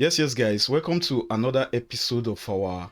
Yes, guys, welcome to another episode of our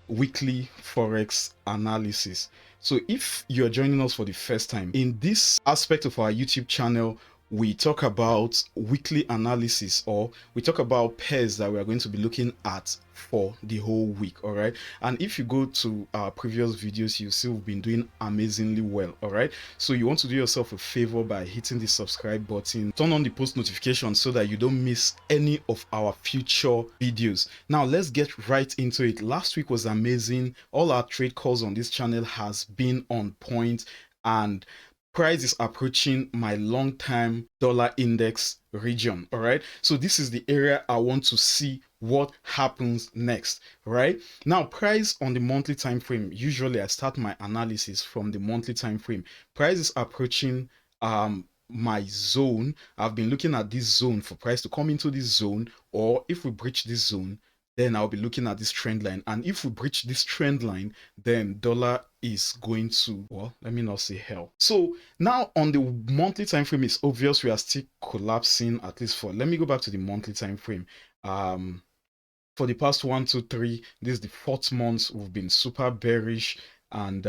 weekly Forex analysis. So, if you're joining us for the first time, in this aspect of our YouTube channel, we talk about weekly analysis, or we talk about pairs that we are going to be looking at for the whole week. All right, and if you go to our previous videos, you see we've been doing amazingly well. All right, so you want to do yourself a favor by hitting the subscribe button, turn on the post notifications so that you don't miss any of our future videos. Now let's get right into it. Last week was amazing. All our trade calls on this channel has been on point, and price is approaching my long-term dollar index region. All right, so this is the area I want to see what happens next. Right now, price on the monthly time frame, usually I start my analysis from the monthly time frame. Price is approaching my zone. I've been looking at this zone for price to come into this zone, or if we breach this zone, then I'll be looking at this trend line. And if we breach this trend line, then dollar is going to, well, let me not say hell. So now on the monthly time frame, it's obvious we are still collapsing, at least for, let me go back to the monthly time frame. For the past 1, 2, 3, this is the 4th month, we've been super bearish, and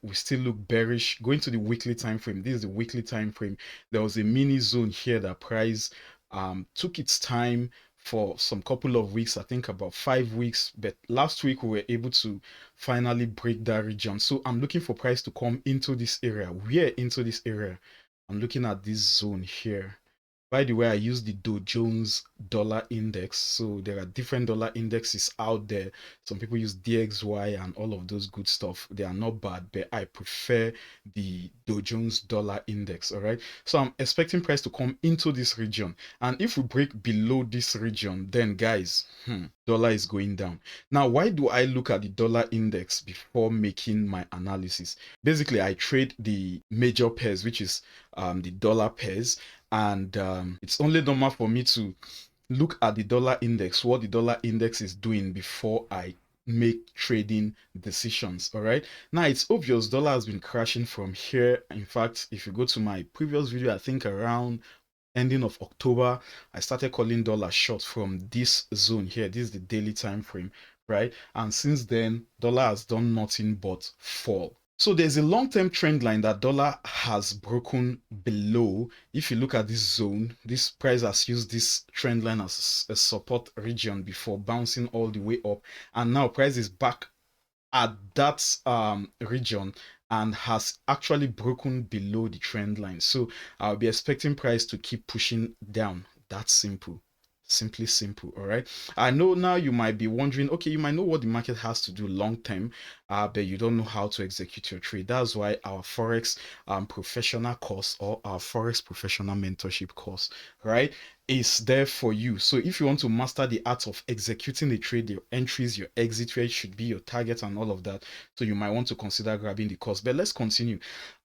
we still look bearish. Going to the weekly time frame, this is the weekly time frame. There was a mini zone here that price took its time for some couple of weeks, I think about 5 weeks, but last week we were able to finally break that region. So I'm looking for price to come into this area. We're into this area. I'm looking at this zone here. By the way, I use the Dow Jones dollar index. So there are different dollar indexes out there. Some people use DXY and all of those good stuff. They are not bad, but I prefer the Dow Jones dollar index. All right. So I'm expecting price to come into this region. And if we break below this region, then guys, dollar is going down. Now, why do I look at the dollar index before making my analysis? Basically, I trade the major pairs, which is the dollar pairs. And it's only normal for me to look at the dollar index, what the dollar index is doing before I make trading decisions. All right, now it's obvious dollar has been crashing from here. In fact, if you go to my previous video, I think around ending of October, I started calling dollar short from this zone here. This is the daily time frame, right? And since then, dollar has done nothing but fall. So there's a long-term trend line that dollar has broken below. If you look at this zone, this price has used this trend line as a support region before bouncing all the way up, and now price is back at that region and has actually broken below the trend line. So I'll be expecting price to keep pushing down. That's simple. Simply simple. All right, I know now you might be wondering, okay, you might know what the market has to do long term, but you don't know how to execute your trade. That's why our Forex professional course, or our Forex professional mentorship course, right, is there for you. So if you want to master the art of executing the trade, your entries, your exit rate should be your target and all of that, so you might want to consider grabbing the course. But let's continue.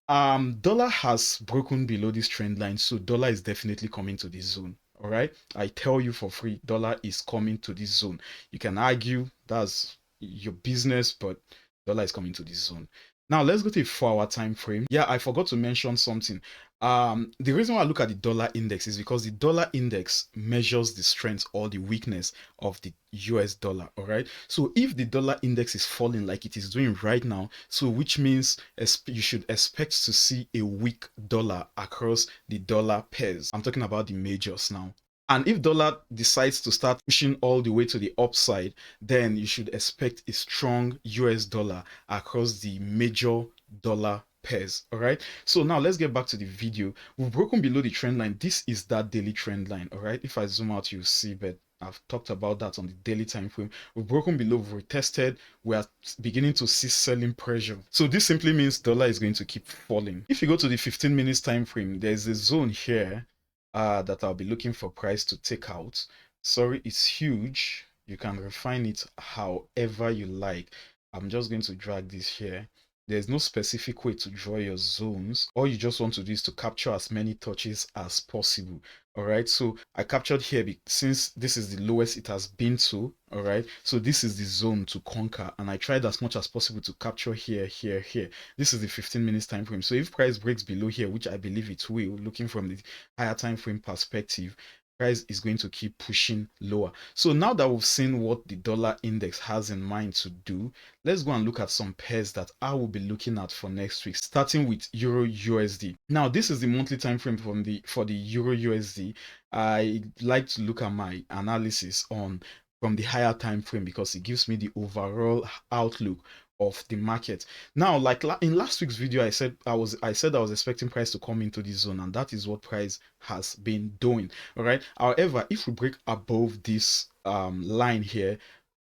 Dollar has broken below this trend line, so dollar is definitely coming to this zone. All right, I tell you for free, dollar is coming to this zone. You can argue that's your business, but dollar is coming to this zone. Now let's go to a 4-hour time frame. Yeah, I forgot to mention something. The reason why I look at the dollar index is because the dollar index measures the strength or the weakness of the US dollar. All right, so if the dollar index is falling like it is doing right now, so which means you should expect to see a weak dollar across the dollar pairs. I'm talking about the majors now. And if dollar decides to start pushing all the way to the upside, then you should expect a strong US dollar across the major dollar pairs. All right, so now let's get back to the video. We've broken below the trend line. This is that daily trend line. All right, if I zoom out, you'll see, but I've talked about that on the daily time frame. We've broken below, we've retested, we are beginning to see selling pressure. So this simply means dollar is going to keep falling. If you go to the 15 minutes time frame, there's a zone here that I'll be looking for price to take out. Sorry, it's huge. You can refine it however you like. I'm just going to drag this here. There's no specific way to draw your zones. All you just want to do is to capture as many touches as possible. All right, so I captured here since this is the lowest it has been to. All right, so this is the zone to conquer, and I tried as much as possible to capture here, here, here. This is the 15 minutes time frame. So if price breaks below here, which I believe it will, looking from the higher time frame perspective, price is going to keep pushing lower. So now that we've seen what the dollar index has in mind to do, let's go and look at some pairs that I will be looking at for next week, starting with Euro USD. Now, this is the monthly time frame for the Euro USD. I like to look at my analysis on from the higher time frame because it gives me the overall outlook of the market. Now, like in last week's video, I said I was expecting price to come into this zone, and that is what price has been doing. All right. However, if we break above this line here,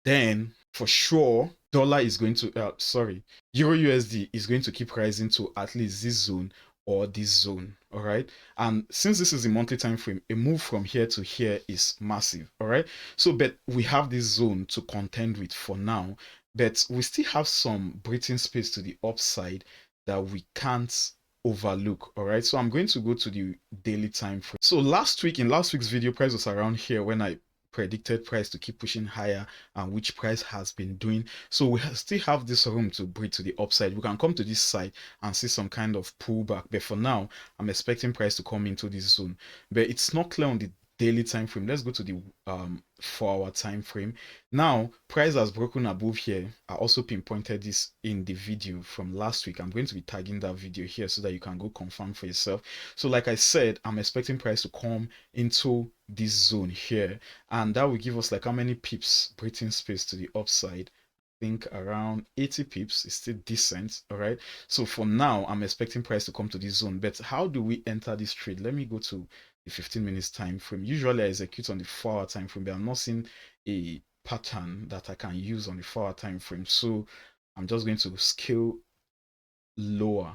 then for sure dollar is going to Euro USD is going to keep rising to at least this zone or this zone. All right, and since this is a monthly time frame, a move from here to here is massive. All right, so but we have this zone to contend with for now, but we still have some breathing space to the upside that we can't overlook. All right, so I'm going to go to the daily time frame. So last week's video, price was around here when I predicted price to keep pushing higher, and which price has been doing. So we still have this room to breathe to the upside. We can come to this side and see some kind of pullback, but for now I'm expecting price to come into this zone, but it's not clear on the daily time frame. Let's go to the 4-hour time frame. Now price has broken above here. I also pinpointed this in the video from last week. I'm going to be tagging that video here so that you can go confirm for yourself. So like I said, I'm expecting price to come into this zone here, and that will give us like how many pips breathing space to the upside. I think around 80 pips is still decent. All right, so for now I'm expecting price to come to this zone, but how do we enter this trade? Let me go to the 15 minutes time frame. Usually I execute on the 4-hour time frame, but I'm not seeing a pattern that I can use on the 4-hour time frame, so I'm just going to scale lower.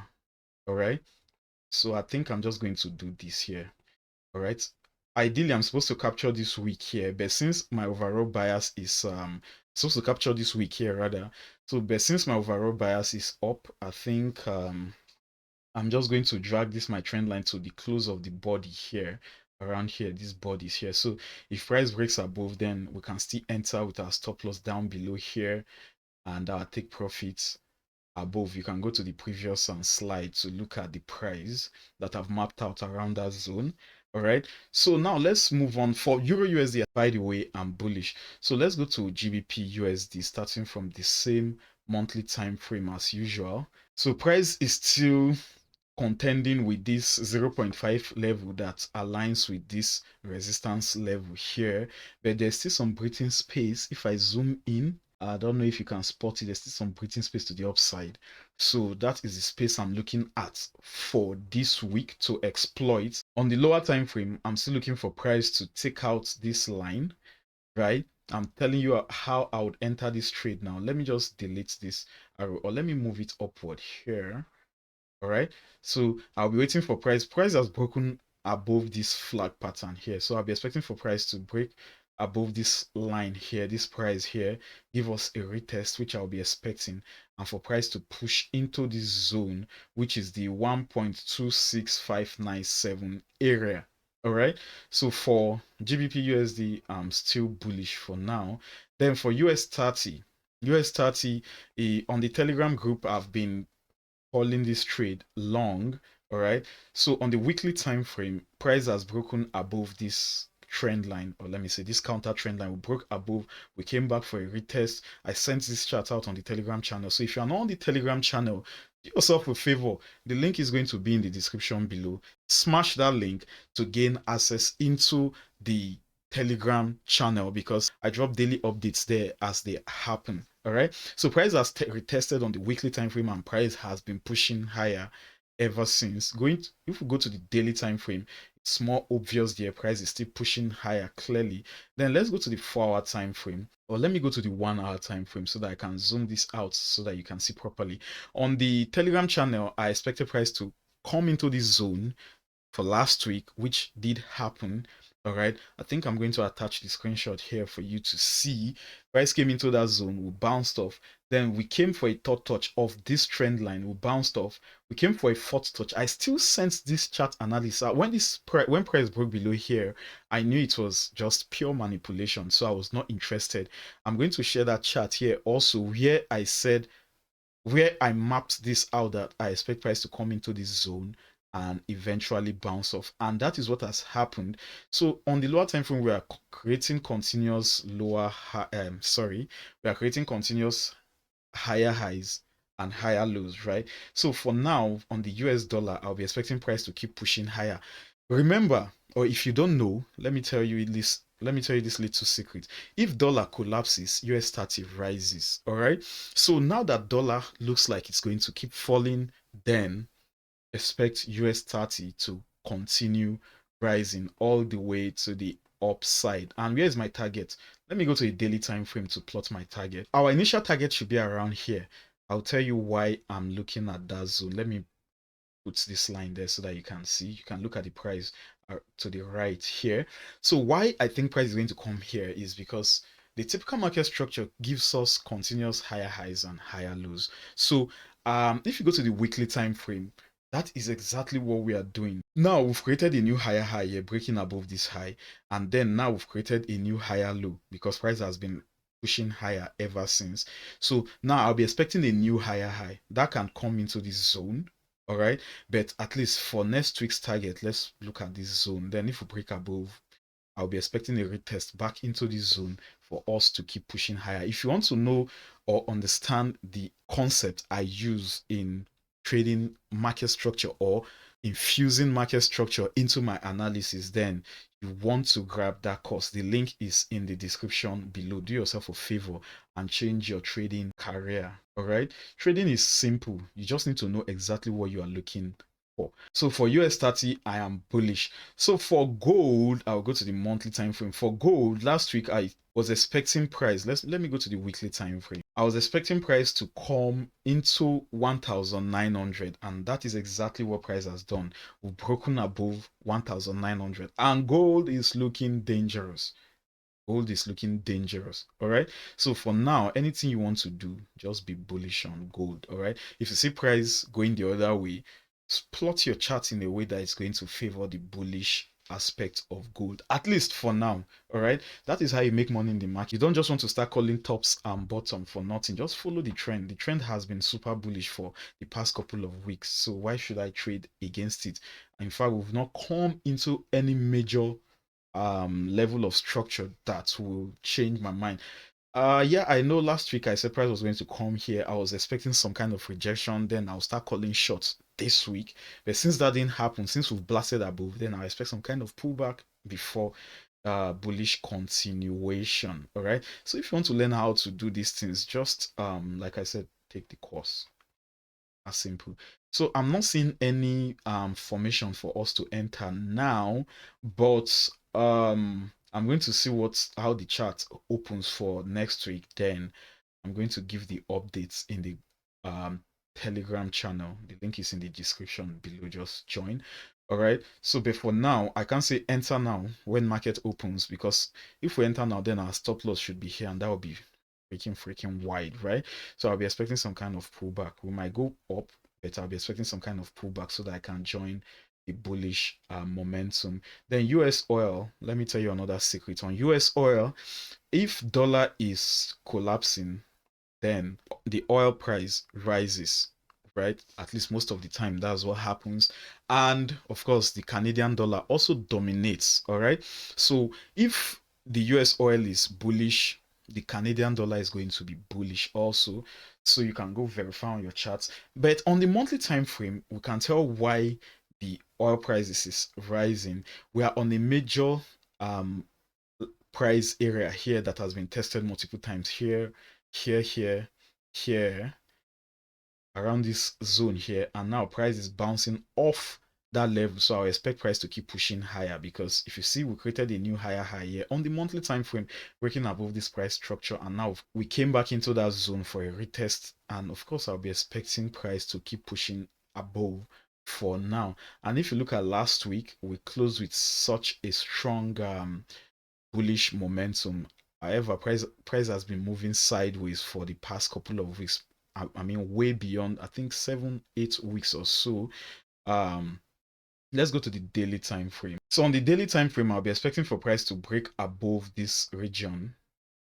All right, so I think I'm just going to do this here. All right, ideally I'm supposed to capture this week here, but since my overall bias is supposed to capture this week here rather, so but since my overall bias is up, I think I'm just going to drag this my trend line to the close of the body here, around here. This body is here, so if price breaks above, then we can still enter with our stop loss down below here and our take profits above. You can go to the previous slide to look at the price that I've mapped out around that zone. All right, so now let's move on. For Euro USD, by the way, I'm bullish, so let's go to GBP USD, starting from the same monthly time frame as usual. So price is still contending with this 0.5 level that aligns with this resistance level here, but there's still some breathing space. If I zoom in, I don't know if you can spot it, there's still some breathing space to the upside. So that is the space I'm looking at for this week to exploit. On the lower time frame, I'm still looking for price to take out this line, right? I'm telling you how I would enter this trade now. Let me just delete this arrow, or let me move it upward here. All right, so I'll be waiting for price. Price has broken above this flag pattern here, so I'll be expecting for price to break above this line here, this price here, give us a retest, which I'll be expecting, and for price to push into this zone, which is the 1.26597 area. All right, so for GBP USD, I'm still bullish for now. Then for US30 on the Telegram group, I've been calling this trade long. All right, so on the weekly time frame, price has broken above this trend line, or let me say this counter trend line. We broke above, we came back for a retest. I sent this chart out on the Telegram channel, so if you're not on the Telegram channel, do yourself a favor. The link is going to be in the description below. Smash that link to gain access into the Telegram channel, because I drop daily updates there as they happen. All right, so price has retested on the weekly time frame, and price has been pushing higher ever since. If we go to the daily time frame, it's more obvious there, price is still pushing higher clearly. Then let's go to the 4-hour time frame, or let me go to the 1-hour time frame so that I can zoom this out so that you can see properly. On the Telegram channel, I expected price to come into this zone for last week, which did happen. All right, I think I'm going to attach the screenshot here for you to see. Price came into that zone, we bounced off, then we came for a third touch of this trend line, we bounced off, we came for a fourth touch. I still sense this chart analysis. When price broke below here, I knew it was just pure manipulation, so I was not interested. I'm going to share that chart here also, where I mapped this out, that I expect price to come into this zone and eventually bounce off, and that is what has happened. So on the lower time frame, we are creating continuous we are creating continuous higher highs and higher lows, right? So for now, on the US dollar, I'll be expecting price to keep pushing higher. Remember, or if you don't know, let me tell you this. Let me tell you this little secret. If dollar collapses, US 30 rises. All right. So now that dollar looks like it's going to keep falling, then expect US 30 to continue rising all the way to the upside. And where is my target? Let me go to a daily time frame to plot my target. Our initial target should be around here. I'll tell you why I'm looking at that zone. Let me put this line there so that you can see. You can look at the price to the right here. So why I think price is going to come here is because the typical market structure gives us continuous higher highs and higher lows. So if you go to the weekly time frame, that is exactly what we are doing. Now we've created a new higher high here, breaking above this high, and then now we've created a new higher low because price has been pushing higher ever since. So now I'll be expecting a new higher high that can come into this zone. All right, but at least for next week's target, let's look at this zone. Then if we break above, I'll be expecting a retest back into this zone for us to keep pushing higher. If you want to know or understand the concept I use in trading market structure or infusing market structure into my analysis, then you want to grab that course. The link is in the description below. Do yourself a favor and change your trading career. All right, trading is simple. You just need to know exactly what you are looking for. So for US 30, I am bullish. So for gold, I'll go to the monthly time frame. For gold, last week I was expecting price. Let me go to the weekly time frame. I was expecting price to come into 1,900, and that is exactly what price has done. We've broken above 1,900, and gold is looking dangerous. Gold is looking dangerous. All right. So for now, anything you want to do, just be bullish on gold. All right. If you see price going the other way, plot your chart in a way that is going to favor the bullish aspect of gold, at least for now. All right. That is how you make money in the market. You don't just want to start calling tops and bottom for nothing. Just follow the trend. The trend has been super bullish for the past couple of weeks. So why should I trade against it? In fact, we've not come into any major level of structure that will change my mind. Yeah, I know last week I said price was going to come here. I was expecting some kind of rejection, then I'll start calling shots this week. But since that didn't happen, since we've blasted above, then I expect some kind of pullback before bullish continuation. All right. So if you want to learn how to do these things, just like I said, take the course. As simple. So I'm not seeing any formation for us to enter now, but I'm going to see how the chart opens for next week. Then I'm going to give the updates in the Telegram channel. The link is in the description below. Just join. All right. So before now, I can't say enter now when market opens, because if we enter now, then our stop loss should be here, and that will be freaking wide, right? So I'll be expecting some kind of pullback. We might go up, but I'll be expecting some kind of pullback so that I can join the bullish momentum. Then US oil, let me tell you another secret on US oil. If dollar is collapsing, then the oil price rises, right? At least most of the time, that's what happens. And of course, the Canadian dollar also dominates, all right? So if the US oil is bullish, the Canadian dollar is going to be bullish also. So you can go verify on your charts. But on the monthly time frame, we can tell why the oil prices is rising. We are on a major price area here that has been tested multiple times, here, here, around this zone here, and now price is bouncing off that level. So I expect price to keep pushing higher, because if you see, we created a new higher high here on the monthly time frame, breaking above this price structure, and now we came back into that zone for a retest. And of course, I'll be expecting price to keep pushing above for now. And if you look at last week, we closed with such a strong bullish momentum. However, price has been moving sideways for the past couple of weeks. I mean, way beyond, I think 7-8 weeks or so. Let's go to the daily time frame. So on the daily time frame, I'll be expecting for price to break above this region,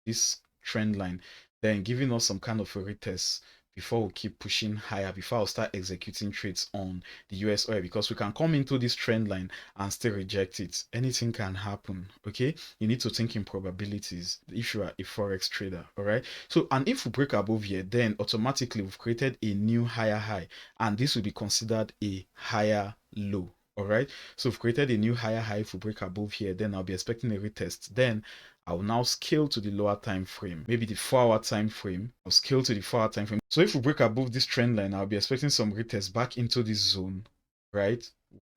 this trend line, then giving us some kind of a retest before we keep pushing higher, before I'll start executing trades on the US oil, because we can come into this trend line and still reject it. Anything can happen. Okay, you need to think in probabilities if you are a forex trader. All right, so and if we break above here, then automatically we've created a new higher high, and this will be considered a higher low. All right, so we've created a new higher high. If we break above here, then I'll be expecting a retest. Then I'll now scale to the lower time frame, maybe the 4-hour time frame. I'll scale to the 4-hour time frame. So if we break above this trend line, I'll be expecting some retest back into this zone, right?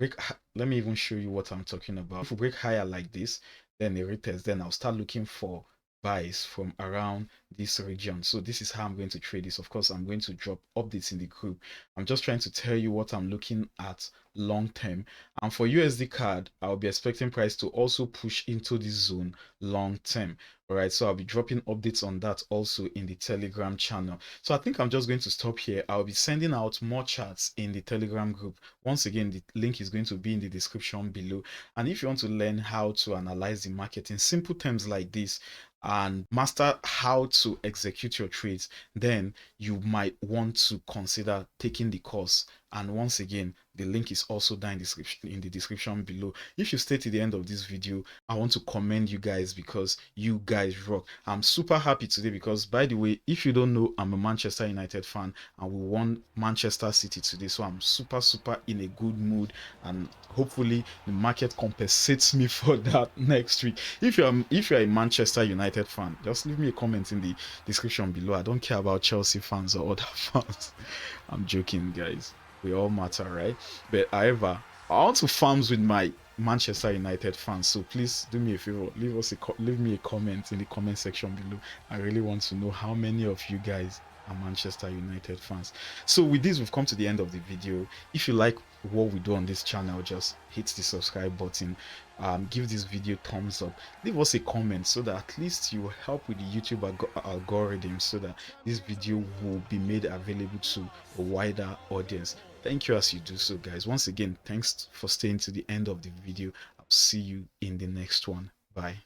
Let me even show you what I'm talking about. If we break higher like this, then a retest, then I'll start looking for buys from around this region. So this is how I'm going to trade this. Of course, I'm going to drop updates in the group. I'm just trying to tell you what I'm looking at long term. And for USD CAD, I'll be expecting price to also push into this zone long term. All right, so I'll be dropping updates on that also in the Telegram channel. So I think I'm just going to stop here. I'll be sending out more charts in the Telegram group. Once again, the link is going to be in the description below. And if you want to learn how to analyze the market in simple terms like this and master how to execute your trades, then you might want to consider taking the course. And once again, the link is also down in the description below. If you stay to the end of this video, I want to commend you guys because you guys rock. I'm super happy today because, by the way, if you don't know, I'm a Manchester United fan and we won Manchester City today. So I'm super in a good mood, and hopefully the market compensates me for that next week. If you're a Manchester United fan, just leave me a comment in the description below. I don't care about Chelsea fans or other fans. I'm joking, guys. We all matter, right? But however, I want to farms with my Manchester United fans, so please do me a favor, leave me a comment in the comment section below. I really want to know how many of you guys are Manchester United fans. So with this, we've come to the end of the video. If you like what we do on this channel, just hit the subscribe button, give this video thumbs up, leave us a comment so that at least you will help with the YouTube algorithm so that this video will be made available to a wider audience. Thank you as you do so, guys. Once again, thanks for staying to the end of the video. I'll see you in the next one. Bye.